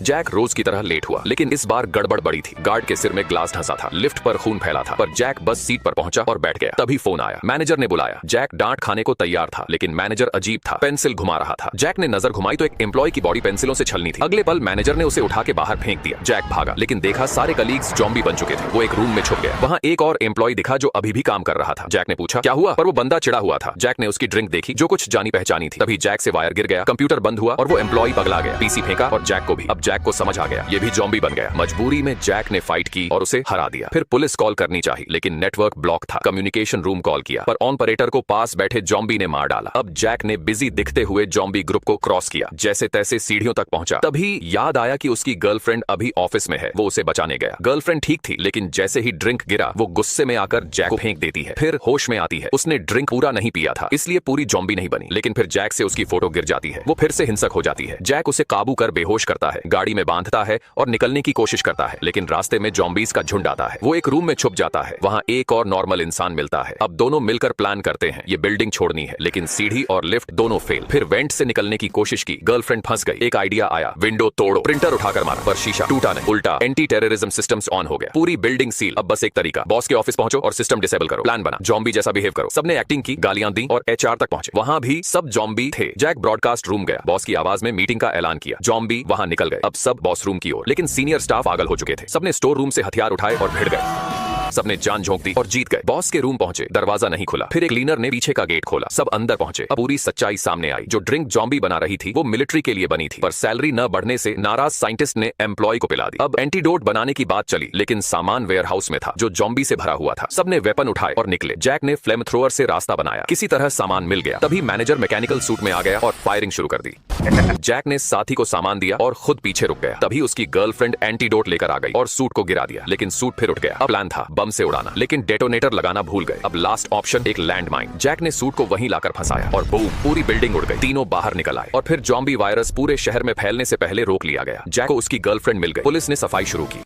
Jack रोज की तरह late हुआ, लेकिन इस बार गड़बड़ बड़ी थी। गार्ड के सिर में ग्लास ढंसा था, लिफ्ट पर खून फैला था, पर जैक बस सीट पर पहुंचा और बैठ गया। तभी फोन आया, मैनेजर ने बुलाया। जैक डांट खाने को तैयार था, लेकिन मैनेजर अजीब था, पेंसिल घुमा रहा था। जैक ने नजर घुमाई तो एक एम्प्लॉय की बॉडी पेंसिलों से छलनी थी। अगले पल मैनेजर ने उसे उठा के बाहर फेंक दिया। जैक भागा, लेकिन देखा सारे कलीग्स जॉम्बी बन चुके थे। वो एक रूम में छुप गया। वहाँ एक और एम्प्लॉय दिखा जो अभी भी काम कर रहा था। जैक ने पूछा क्या हुआ, पर वो बंदा चिढ़ा हुआ था। जैक ने उसकी ड्रिंक देखी जो कुछ जानी पहचानी थी। तभी जैक से वायर गिर गया, कंप्यूटर बंद हुआ और वो एम्प्लॉय पगला गया। पीसी फेंका और जैक को भी। अब जैक को समझ आ गया, ये भी जॉम्बी बन गया। मजबूरी में जैक ने फाइट की और उसे हरा दिया। फिर पुलिस कॉल करनी चाहिए, लेकिन नेटवर्क ब्लॉक था। कम्युनिकेशन रूम कॉल किया, पर ऑपरेटर को पास बैठे जॉम्बी ने मार डाला। अब जैक ने बिजी दिखते हुए जॉम्बी ग्रुप को क्रॉस किया, जैसे तैसे सीढ़ियों तक पहुंचा। तभी याद आया कि उसकी गर्लफ्रेंड अभी ऑफिस में है। वो उसे बचाने गया। गर्लफ्रेंड ठीक थी, लेकिन जैसे ही ड्रिंक गिरा वो गुस्से में आकर जैक को फेंक देती है। फिर होश में आती है। उसने ड्रिंक पूरा नहीं पिया था, इसलिए पूरी जॉम्बी नहीं बनी। लेकिन फिर जैक से उसकी फोटो गिर जाती है। वो फिर से हिंसक हो जाती है। जैक उसे काबू कर बेहोश करता है, गाड़ी में बांधता है और निकलने की कोशिश करता है, लेकिन रास्ते में जॉम्बीज का झुंड आता है। वो एक रूम में छुप जाता है। वहाँ एक और नॉर्मल इंसान मिलता है। अब दोनों मिलकर प्लान करते हैं, ये बिल्डिंग छोड़नी है, लेकिन सीढ़ी और लिफ्ट दोनों फेल। फिर वेंट से निकलने की कोशिश की, गर्लफ्रेंड फंस गई। एक आइडिया आया, विंडो तोड़ो। प्रिंटर उठाकर मारा, पर शीशा टूटा नहीं, उल्टा एंटी टेररिज्म सिस्टम्स ऑन हो गया। पूरी बिल्डिंग सील। अब बस एक तरीका, बॉस के ऑफिस पहुंचो और सिस्टम डिसेबल करो। प्लान बना, जॉम्बी जैसा बिहेव करो। सबने एक्टिंग की, गालियां दी और एचआर तक पहुंचे। वहां भी सब जॉम्बी थे। जैक ब्रॉडकास्ट रूम गया, बॉस की आवाज में मीटिंग का ऐलान किया। जॉम्बी वहां निकल गए। अब सब बॉस रूम की ओर, लेकिन सीनियर स्टाफ पागल हो चुके थे। सबने स्टोर रूम से हथियार उठाए और भिड़ गए। सबने जान झोंक दी और जीत गए। बॉस के रूम पहुंचे, दरवाजा नहीं खुला। फिर एक क्लीनर ने पीछे का गेट खोला, सब अंदर पहुंचे। अब पूरी सच्चाई सामने आई। जो ड्रिंक जॉम्बी बना रही थी वो मिलिट्री के लिए बनी थी, पर सैलरी न बढ़ने से नाराज साइंटिस्ट ने एम्प्लॉय को पिला दी। अब एंटीडोट बनाने की बात चली, लेकिन सामान वेयर हाउस में था जो जॉम्बी से भरा हुआ था। सबने वेपन उठाए और निकले। जैक ने फ्लेम थ्रोअर से रास्ता बनाया, किसी तरह सामान मिल गया। तभी मैनेजर मैकेनिकल सूट में आ गया और फायरिंग शुरू कर दी। जैक ने साथी को सामान दिया और खुद पीछे रुक गया। तभी उसकी गर्लफ्रेंड एंटीडोट लेकर आ गई और सूट को गिरा दिया, लेकिन सूट फिर उठ गया। अब प्लान था बम से उड़ाना, लेकिन डेटोनेटर लगाना भूल गए। अब लास्ट ऑप्शन एक लैंडमाइन। जैक ने सूट को वहीं लाकर फंसाया और बूम, पूरी बिल्डिंग उड़ गई। तीनों बाहर निकल आए और फिर जॉम्बी वायरस पूरे शहर में फैलने से पहले रोक लिया गया। जैक को उसकी गर्लफ्रेंड मिल गई। पुलिस ने सफाई शुरू की।